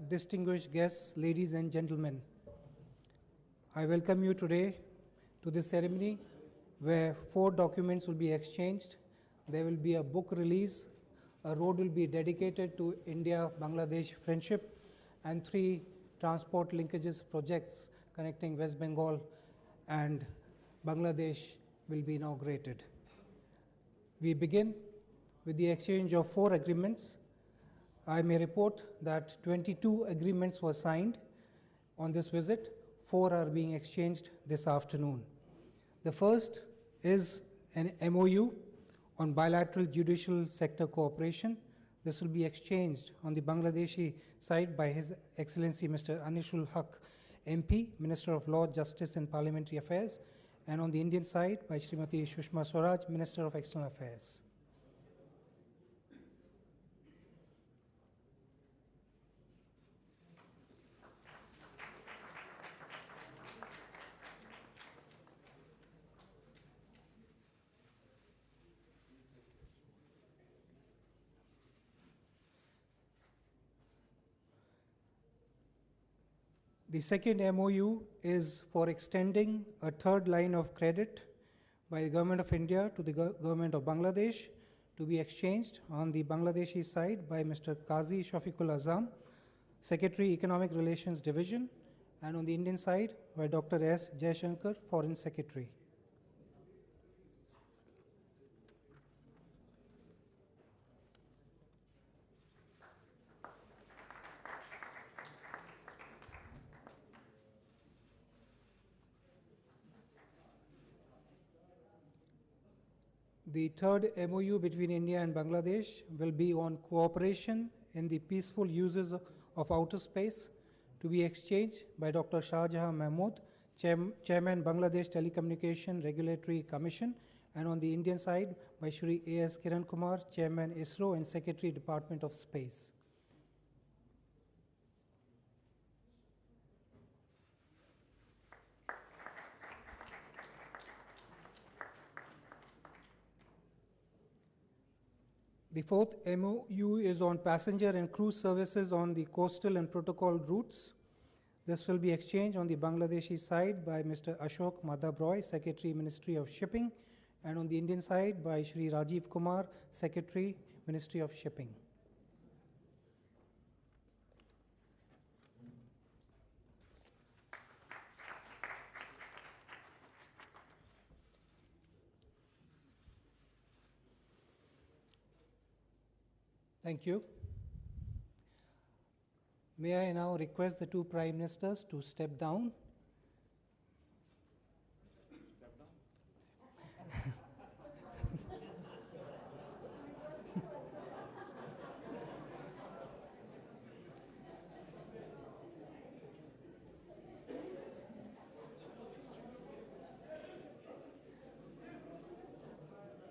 Distinguished guests, ladies and gentlemen, I welcome you today to this ceremony where 4 documents will be exchanged. There will be a book release, a road will be dedicated to India-Bangladesh friendship, and 3 transport linkages projects connecting West Bengal and Bangladesh will be inaugurated. We begin with the exchange of 4 agreements. I may report that 22 agreements were signed on this visit. 4 are being exchanged this afternoon. The first is an MOU on bilateral judicial sector cooperation. This will be exchanged on the Bangladeshi side by His Excellency Mr. Anishul Haq, MP, Minister of Law, Justice and Parliamentary Affairs, and on the Indian side by Srimati Sushma Swaraj, Minister of External Affairs. The second MOU is for extending a 3rd line of credit by the Government of India to the Government of Bangladesh to be exchanged on the Bangladeshi side by Mr. Qazi Shafiqul Azam, Secretary Economic Relations Division, and on the Indian side by Dr. S. Jaishankar, Foreign Secretary. The 3rd MOU between India and Bangladesh will be on cooperation in the peaceful uses of outer space to be exchanged by Dr. Shah Jahan Mahmood, Chairman Bangladesh Telecommunication Regulatory Commission, and on the Indian side by Shri A.S. Kiran Kumar, Chairman ISRO and Secretary Department of Space. The 4th MOU is on passenger and cruise services on the coastal and protocol routes. This will be exchanged on the Bangladeshi side by Mr. Ashok Madhav Roy, Secretary, Ministry of Shipping, and on the Indian side by Shri Rajiv Kumar, Secretary, Ministry of Shipping. Thank you. May I now request the 2 Prime Ministers to step down. Step down.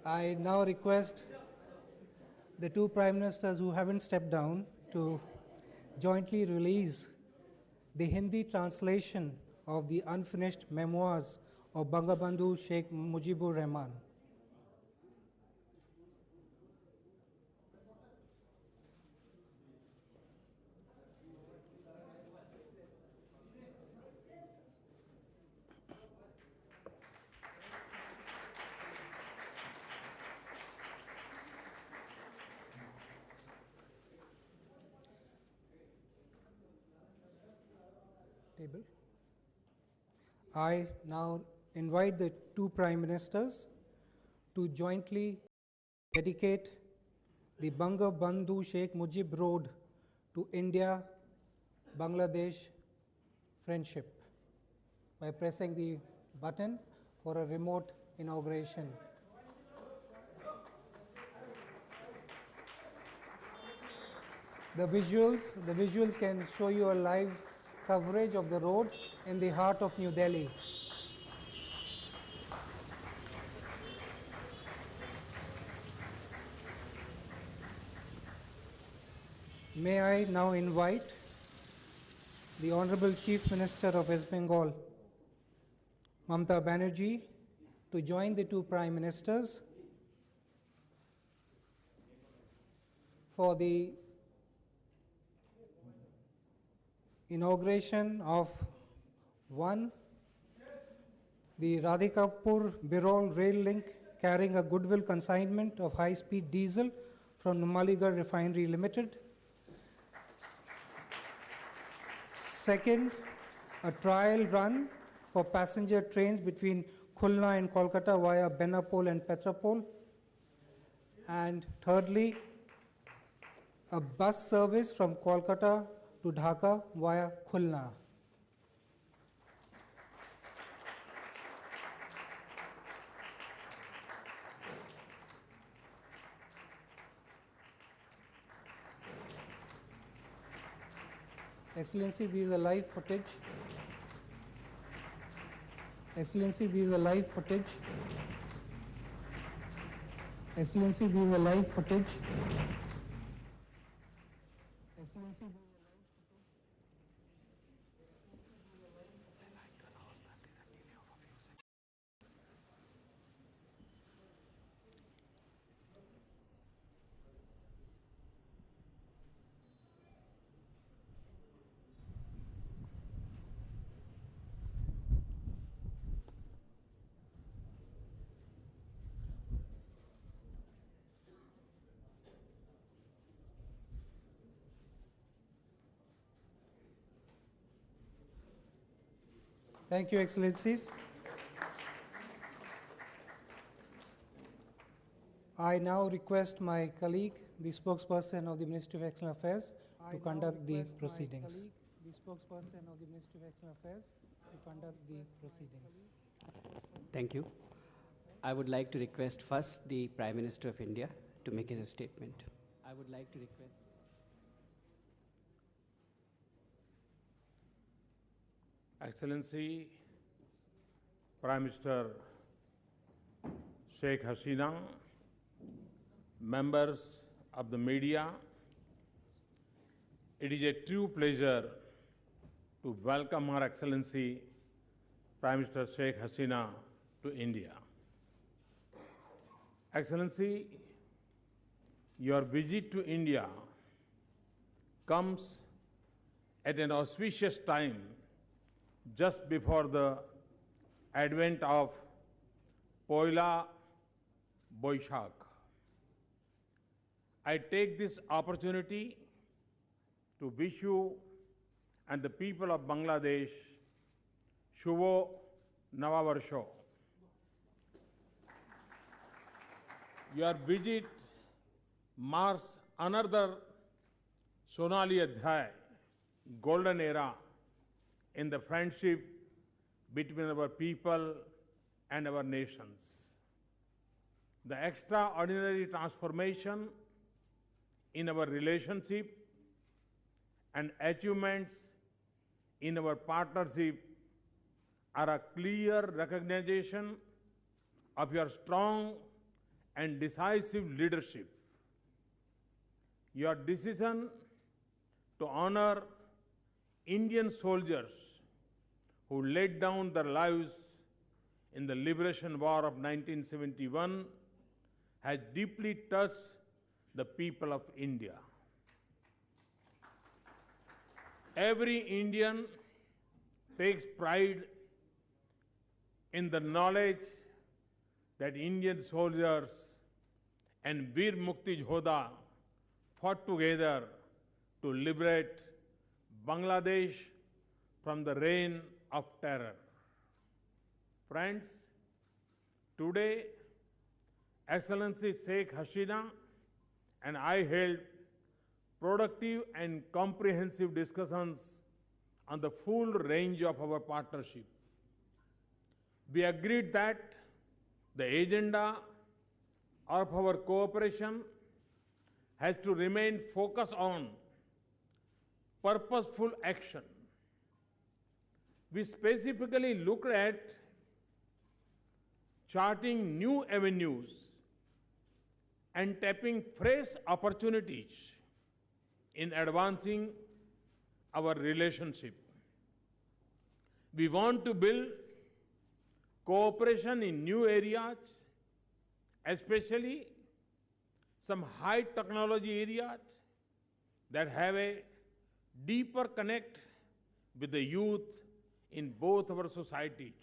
I now request the 2 Prime Ministers who haven't stepped down to jointly release the Hindi translation of the unfinished memoirs of Bangabandhu Sheikh Mujibur Rahman. I now invite the 2 Prime Ministers to jointly dedicate the Bangabandhu Sheikh Mujib Road to India-Bangladesh friendship by pressing the button for a remote inauguration. The visuals can show you a live coverage of the road in the heart of New Delhi. May I now invite the Honorable Chief Minister of West Bengal, Mamata Banerjee, to join the 2 Prime Ministers for the inauguration of one, the Radhikapur Birol rail link carrying a goodwill consignment of high-speed diesel from Numaligarh Refinery Limited. Second, a trial run for passenger trains between Khulna and Kolkata via Benapole and Petrapole. And thirdly, a bus service from Kolkata to Dhaka via Khulna. Excellencies, these are live footage. Excellencies, these are live footage. Excellencies, these are live footage. Excellencies, thank you, Excellencies. I now request my colleague, the spokesperson of the Ministry of External Affairs, to conduct the proceedings. The spokesperson of the Ministry of External Affairs to conduct the proceedings. Thank you. I would like to request first the Prime Minister of India to make his statement. I would like to request. Excellency, Prime Minister Sheikh Hasena, members of the media, it is a true pleasure to welcome Her Excellency Prime Minister Sheikh Hasena to India. Excellency, your visit to India comes at an auspicious time just before the advent of Poila Boishakh. I take this opportunity to wish you and the people of Bangladesh Shubho Navavarsho. Your visit marks another Sonali Adhyay, golden era in the friendship between our people and our nations. The extraordinary transformation in our relationship and achievements in our partnership are a clear recognition of your strong and decisive leadership. Your decision to honor Indian soldiers who laid down their lives in the Liberation War of 1971 has deeply touched the people of India. Every Indian takes pride in the knowledge that Indian soldiers and Veer Mukti Jodha fought together to liberate Bangladesh from the reign of terror. Friends, today, Excellency Sheikh Hasena and I held productive and comprehensive discussions on the full range of our partnership. We agreed that the agenda of our cooperation has to remain focused on purposeful action. We specifically looked at charting new avenues and tapping fresh opportunities in advancing our relationship. We want to build cooperation in new areas, especially some high technology areas that have a deeper connect with the youth in both our societies.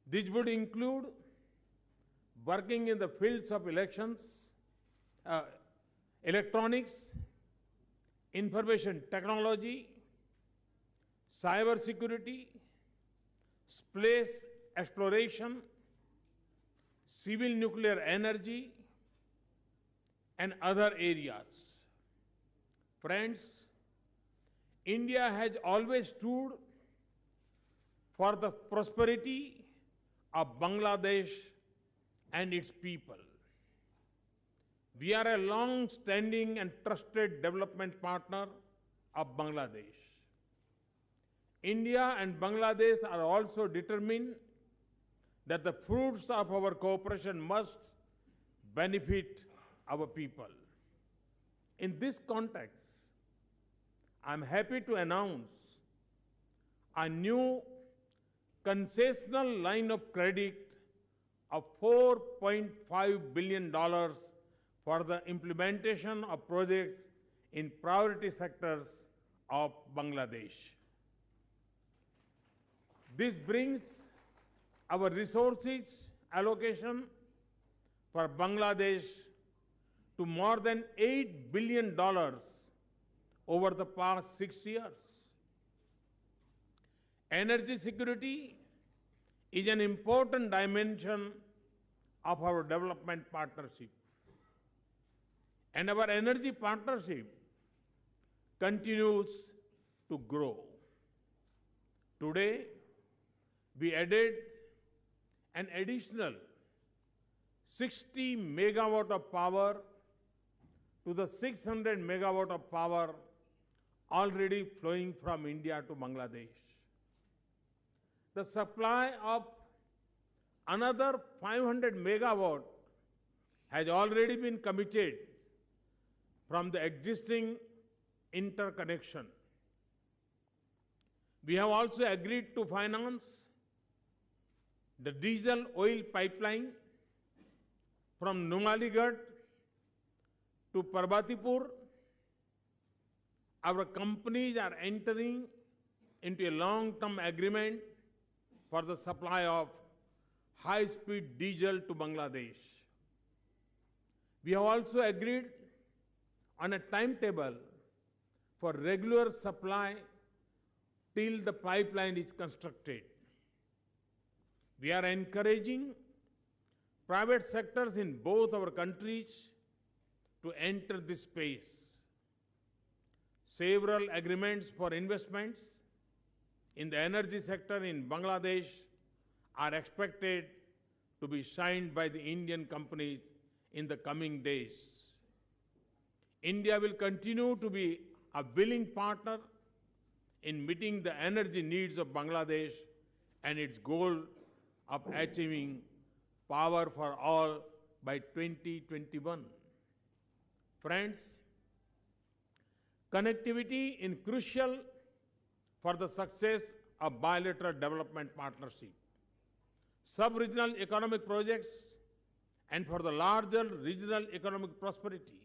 This would include working in the fields of electronics, information technology, cyber security, space exploration, civil nuclear energy, and other areas. Friends, India has always stood for the prosperity of Bangladesh and its people. We are a long-standing and trusted development partner of Bangladesh. India and Bangladesh are also determined that the fruits of our cooperation must benefit our people. In this context, I am happy to announce a new concessional line of credit of $4.5 billion for the implementation of projects in priority sectors of Bangladesh. This brings our resources allocation for Bangladesh to more than $8 billion over the past 6 years. Energy security is an important dimension of our development partnership. And our energy partnership continues to grow. Today, we added an additional 60 megawatt of power to the 600 megawatt of power already flowing from India to Bangladesh. The supply of another 500 megawatt has already been committed from the existing interconnection. We have also agreed to finance the diesel oil pipeline from Numaligarh to Parbatipur. Our companies are entering into a long-term agreement for the supply of high-speed diesel to Bangladesh. We have also agreed on a timetable for regular supply till the pipeline is constructed. We are encouraging private sectors in both our countries to enter this space. Several agreements for investments in the energy sector in Bangladesh are expected to be signed by the Indian companies in the coming days. India will continue to be a willing partner in meeting the energy needs of Bangladesh and its goal of achieving power for all by 2021. Friends, connectivity is crucial for the success of bilateral development partnership, sub-regional economic projects, and for the larger regional economic prosperity.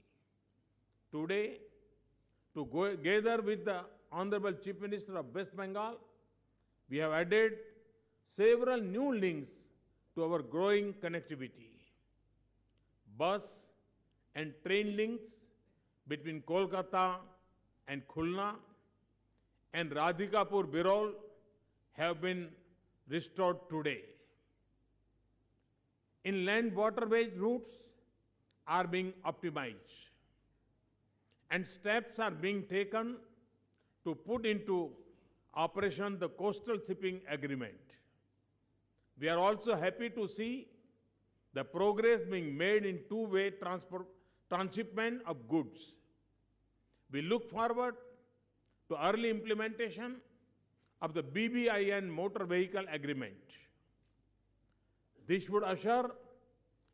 Today, together with the Honorable Chief Minister of West Bengal, we have added several new links to our growing connectivity. Bus and train links between Kolkata and Khulna and Radhikapur Birol have been restored today. Inland waterways routes are being optimized, and steps are being taken to put into operation the coastal shipping agreement. We are also happy to see the progress being made in two-way transshipment of goods. We look forward to early implementation of the BBIN motor vehicle agreement. This would usher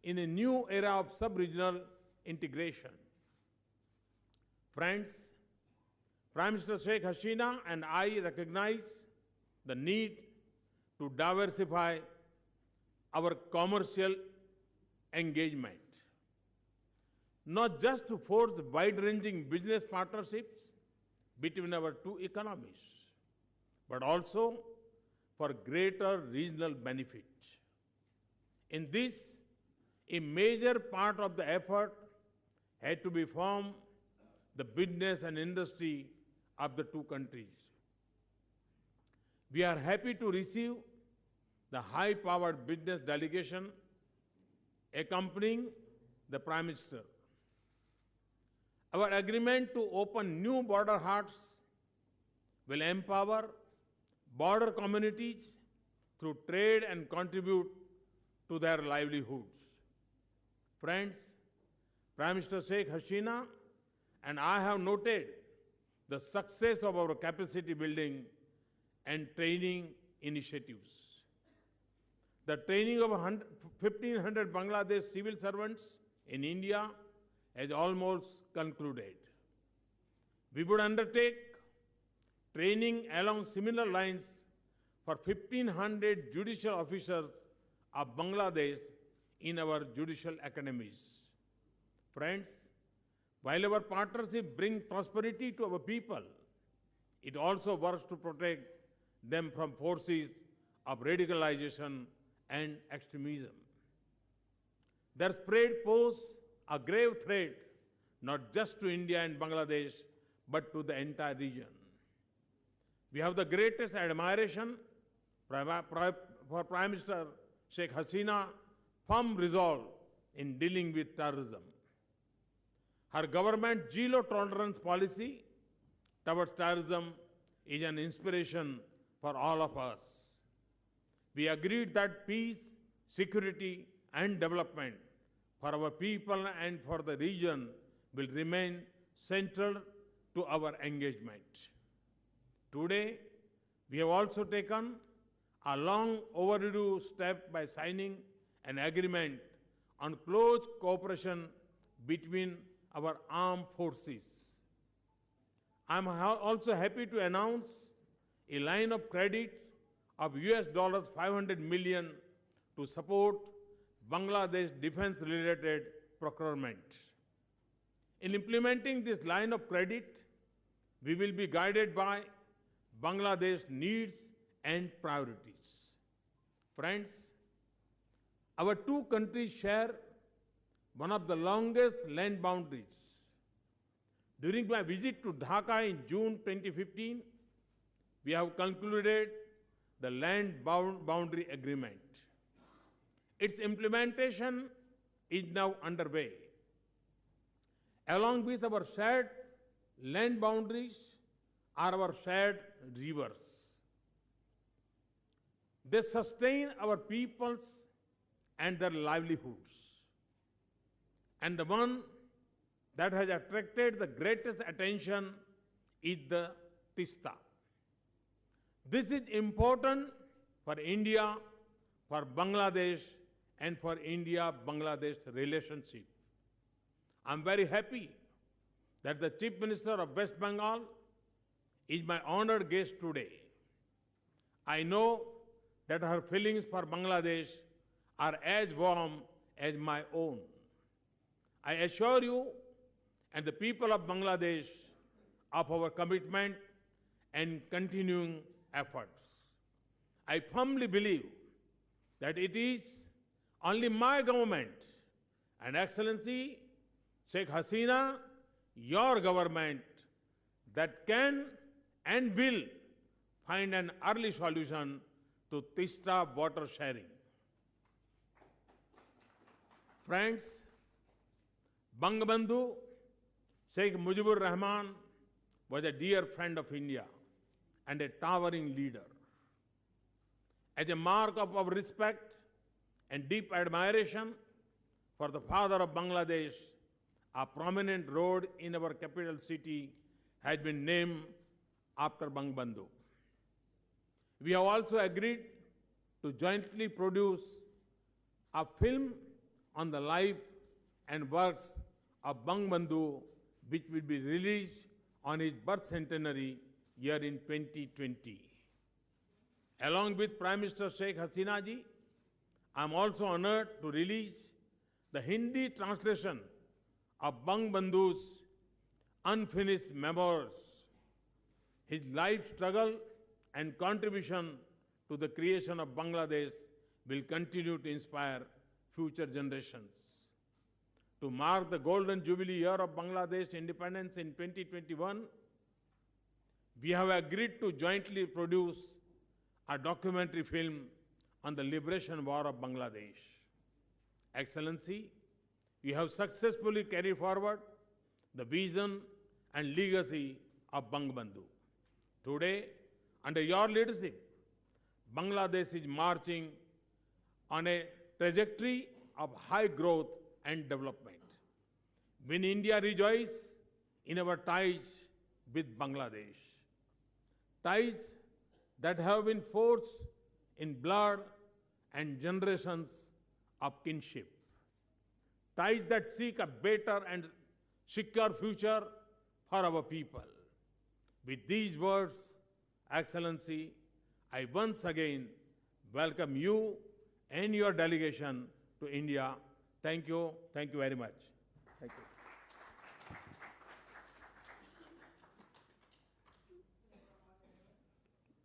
in a new era of sub-regional integration. Friends, Prime Minister Sheikh Hasena and I recognize the need to diversify our commercial engagement, not just to forge wide-ranging business partnerships, between our two economies, but also for greater regional benefit. In this, a major part of the effort had to be from the business and industry of the two countries. We are happy to receive the high-powered business delegation accompanying the Prime Minister. Our agreement to open new border huts will empower border communities through trade and contribute to their livelihoods. Friends, Prime Minister Sheikh Hasina and I have noted the success of our capacity building and training initiatives. The training of 1,500 Bangladesh civil servants in India has almost concluded. We would undertake training along similar lines for 1,500 judicial officers of Bangladesh in our judicial academies. Friends, while our partnership brings prosperity to our people, it also works to protect them from forces of radicalization and extremism. Their spread poses a grave threat not just to India and Bangladesh, but to the entire region. We have the greatest admiration for Prime Minister Sheikh Hasina's firm resolve in dealing with terrorism. Her government's zero-tolerance policy towards terrorism is an inspiration for all of us. We agreed that peace, security, and development for our people and for the region will remain central to our engagement. Today, we have also taken a long overdue step by signing an agreement on close cooperation between our armed forces. I am also happy to announce a line of credit of US $500 million to support Bangladesh defense-related procurement. In implementing this line of credit, we will be guided by Bangladesh's needs and priorities. Friends, our two countries share one of the longest land boundaries. During my visit to Dhaka in June 2015, we have concluded the land boundary agreement. Its implementation is now underway. Along with our shared land boundaries are our shared rivers. They sustain our peoples and their livelihoods. And the one that has attracted the greatest attention is the Tista. This is important for India, for Bangladesh, and for India-Bangladesh relationship. I'm very happy that the Chief Minister of West Bengal is my honored guest today. I know that her feelings for Bangladesh are as warm as my own. I assure you and the people of Bangladesh of our commitment and continuing efforts. I firmly believe that it is only my government and Excellency Sheikh Hasina, your government, that can and will find an early solution to Tista water sharing. Friends, Bangabandhu Sheikh Mujibur Rahman was a dear friend of India and a towering leader. As a mark of our respect and deep admiration for the father of Bangladesh, a prominent road in our capital city has been named after Bangabandhu. We have also agreed to jointly produce a film on the life and works of Bangabandhu, which will be released on his birth centenary year in 2020. Along with Prime Minister Sheikh Hasina ji, I am also honored to release the Hindi translation of Bangabandhu's unfinished memoirs His life struggle and contribution to the creation of Bangladesh will continue to inspire future generations. To mark the golden jubilee year of Bangladesh independence in 2021, we have agreed to jointly produce a documentary film on the liberation war of Bangladesh. Excellency, we have successfully carried forward the vision and legacy of Bangabandhu. Today, under your leadership, Bangladesh is marching on a trajectory of high growth and development. When India rejoices in our ties with Bangladesh, ties that have been forged in blood and generations of kinship, ties that seek a better and secure future for our people. With these words, Excellency, I once again welcome you and your delegation to India. Thank you. Thank you very much. Thank you.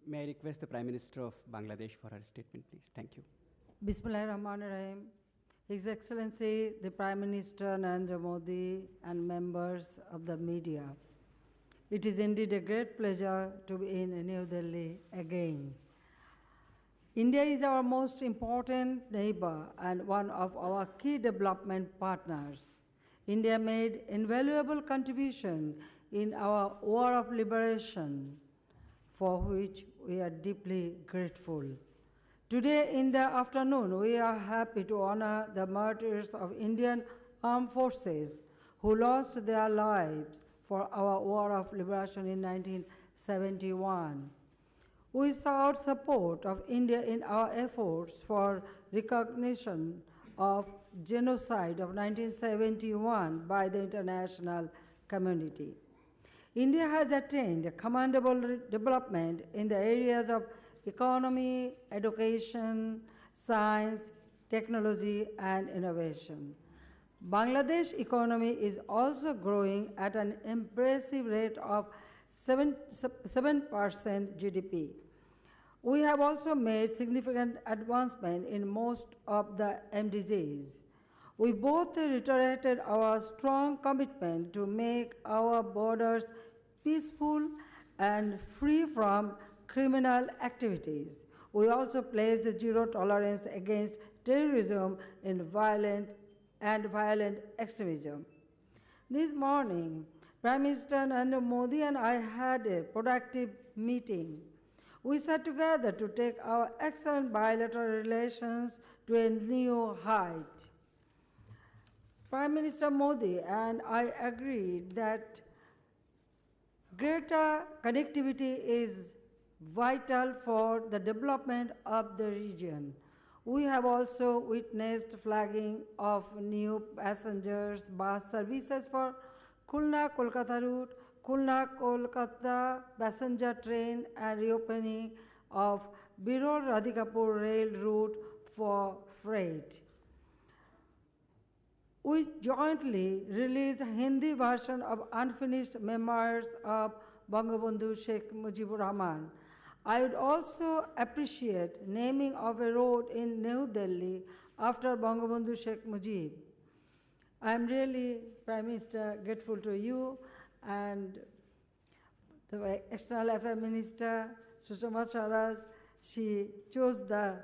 May I request the Prime Minister of Bangladesh for her statement, please? Thank you. Bismillahirrahmanirrahim. His Excellency, the Prime Minister Norendro Modi and members of the media. It is indeed a great pleasure to be in New Delhi again. India is our most important neighbor and one of our key development partners. India made invaluable contribution in our war of liberation, for which we are deeply grateful. Today in the afternoon, we are happy to honor the martyrs of Indian armed forces who lost their lives for our war of liberation in 1971. We sought support of India in our efforts for recognition of genocide of 1971 by the international community. India has attained commendable development in the areas of economy, education, science, technology, and innovation. Bangladesh economy is also growing at an impressive rate of 7% GDP. We have also made significant advancement in most of the MDGs. We both reiterated our strong commitment to make our borders peaceful and free from criminal activities. We also pledged zero tolerance against terrorism and violent extremism. This morning, Prime Minister Norendro Modi and I had a productive meeting. We sat together to take our excellent bilateral relations to a new height. Prime Minister Modi and I agreed that greater connectivity is vital for the development of the region. We have also witnessed flagging of new passengers bus services for Khulna-Kolkata route, Khulna-Kolkata passenger train, and reopening of Birol-Radhikapur rail route for freight. We jointly released a Hindi version of unfinished memoirs of Bangabandhu Sheikh Mujibur Rahman. I would also appreciate naming of a road in New Delhi after Bangabandhu Sheikh Mujib. I am really, Prime Minister, grateful to you and the External Affairs Minister, Sushma Swaraj. She chose the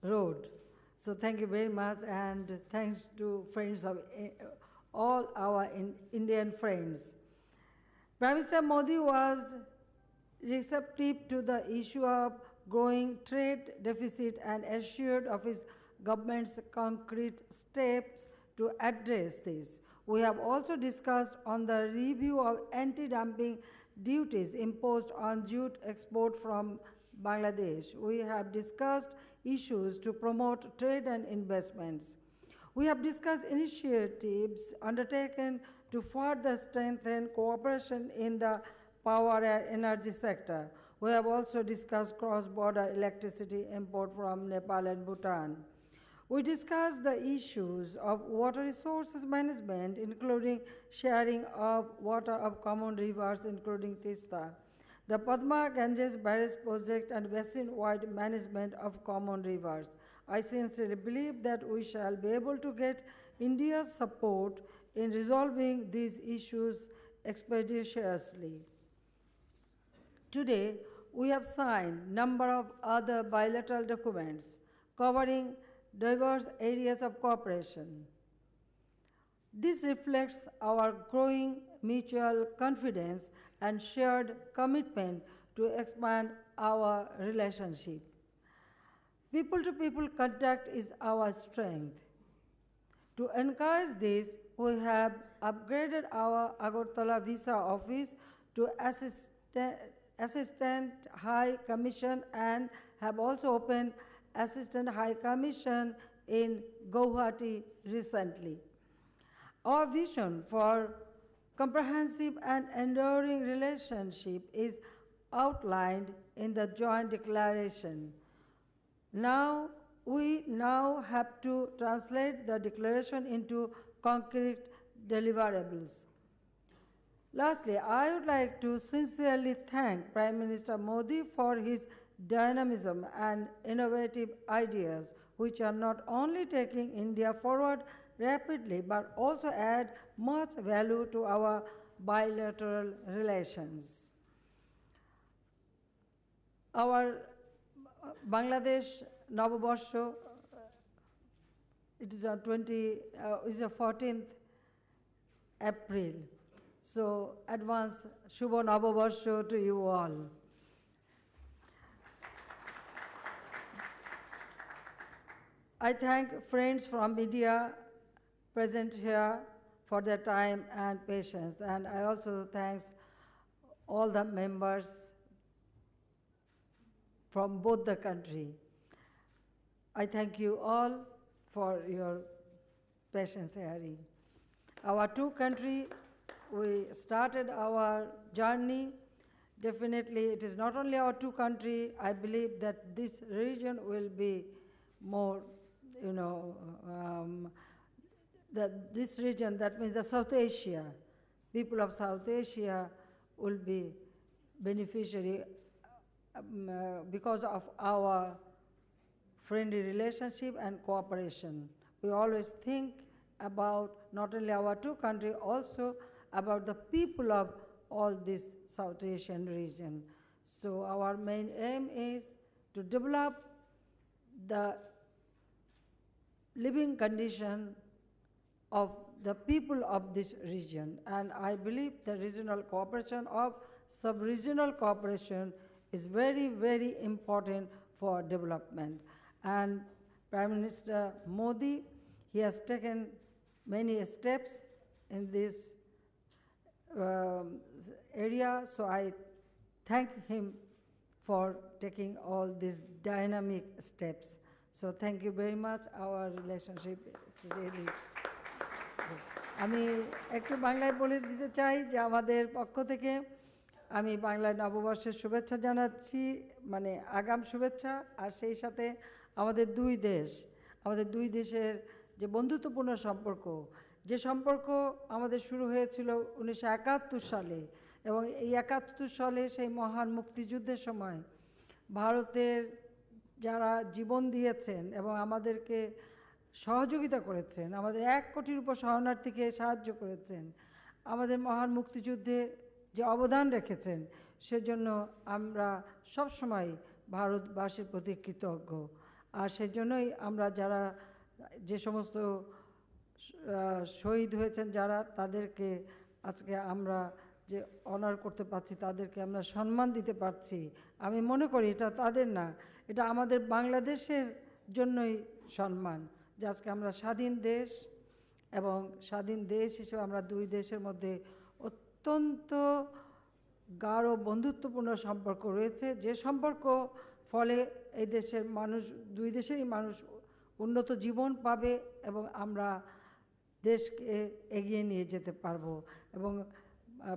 road. So thank you very much, and thanks to friends of all our Indian friends. Prime Minister Modi was receptive to the issue of growing trade deficit and assured of his government's concrete steps to address this. We have also discussed on the review of anti-dumping duties imposed on jute export from Bangladesh. We have discussed issues to promote trade and investments. We have discussed initiatives undertaken to further strengthen cooperation in the power and energy sector. We have also discussed cross-border electricity import from Nepal and Bhutan. We discussed the issues of water resources management, including sharing of water of common rivers, including Tista. the Padma Ganges Barrage Project and basin-wide management of common rivers. I sincerely believe that we shall be able to get India's support in resolving these issues expeditiously. Today, we have signed a number of other bilateral documents covering diverse areas of cooperation. This reflects our growing mutual confidence and shared commitment to expand our relationship. People-to-people contact is our strength. To encourage this, we have upgraded our Agartala visa office to Assistant High Commission and have also opened Assistant High Commission in Guwahati recently. Our vision for comprehensive and enduring relationship is outlined in the joint declaration. We now have to translate the declaration into concrete deliverables. Lastly, I would like to sincerely thank Prime Minister Modi for his dynamism and innovative ideas, which are not only taking India forward rapidly, but also add much value to our bilateral relations. Our Bangladesh Navabarsho, it is the 14th April. So advance Shubho Navabarsho to you all. I thank friends from media present here for their time and patience, and I also thank all the members from both the country. I thank you all for your patience hearing. Our two countries, we started our journey. Definitely, it is not only our two countries. I believe that this region will be more, that this region, that means the South Asia, people of South Asia will be beneficiary because of our friendly relationship and cooperation. We always think about not only our two countries, also about the people of all this South Asian region. So our main aim is to develop the living condition of the people of this region. And I believe the regional cooperation of sub-regional cooperation is very, very important for development. And Prime Minister Modi, he has taken many steps in this area, so I thank him for taking all these dynamic steps. So thank you very much. Our relationship is really good. আমি একটু বাংলায় বলে দিতে চাই যে আমাদের পক্ষ থেকে আমি বাংলায় নববর্ষের শুভেচ্ছা জানাচ্ছি, মানে আগাম শুভেচ্ছা, আর সেই সাথে আমাদের দুই দেশের যে বন্ধুত্বপূর্ণ সম্পর্ক, যে সম্পর্ক আমাদের শুরু হয়েছিল 1971 সালে, এবং এই 71 সালে সেই মহান মুক্তিযুদ্ধের সময় ভারতের যারা জীবন দিয়েছেন এবং আমাদেরকে সহযোগিতা করেছেন, আমাদের 1 কোটির উপর শরণার্থীকে সাহায্য করেছেন, আমাদের মহান মুক্তিযুদ্ধে যে অবদান রেখেছেন, সেজন্য আমরা সবসময় ভারতবাসীর প্রতি কৃতজ্ঞ। আর সেজন্যই আমরা যারা যে সমস্ত শহীদ হয়েছেন যারা, তাদেরকে আজকে আমরা যে অনার করতে পারছি, তাদেরকে আমরা সম্মান দিতে পারছি, আমি মনে করি এটা তাদের না, এটা আমাদের বাংলাদেশের জন্যই সম্মান, যে আজকে আমরা স্বাধীন দেশ, এবং স্বাধীন দেশ হিসেবে আমরা দুই দেশের মধ্যে অত্যন্ত গাঢ় বন্ধুত্বপূর্ণ সম্পর্ক রয়েছে, যে সম্পর্ক ফলে এই দেশের মানুষ, দুই দেশেরই মানুষ উন্নত জীবন পাবে এবং আমরা দেশকে এগিয়ে নিয়ে যেতে পারবো। এবং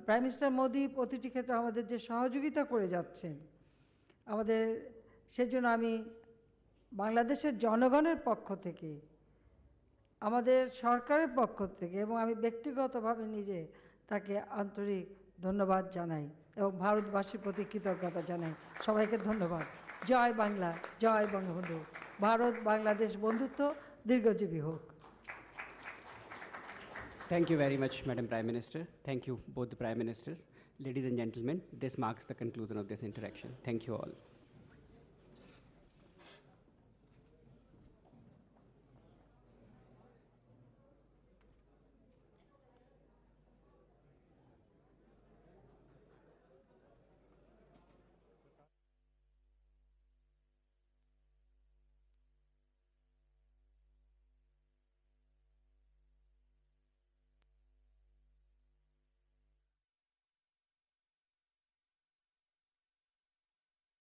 প্রাইম মিনিস্টার মোদি প্রতিটি ক্ষেত্রে আমাদের যে সহযোগিতা করে যাচ্ছেন, আমাদের সেজন্য আমি বাংলাদেশের জনগণের পক্ষ থেকে, আমাদের সরকারের পক্ষ থেকে এবং আমি ব্যক্তিগতভাবে নিজে তাকে আন্তরিক ধন্যবাদ জানাই এবং ভারতবাসীর প্রতি কৃতজ্ঞতা জানাই। সবাইকে ধন্যবাদ। জয় বাংলা, জয় বঙ্গবন্ধু। ভারত বাংলাদেশ বন্ধুত্ব দীর্ঘজীবী হোক। Thank you very much, Madam Prime Minister. Thank you, both the Prime Ministers. Ladies and gentlemen, this marks the conclusion of this interaction. Thank you all.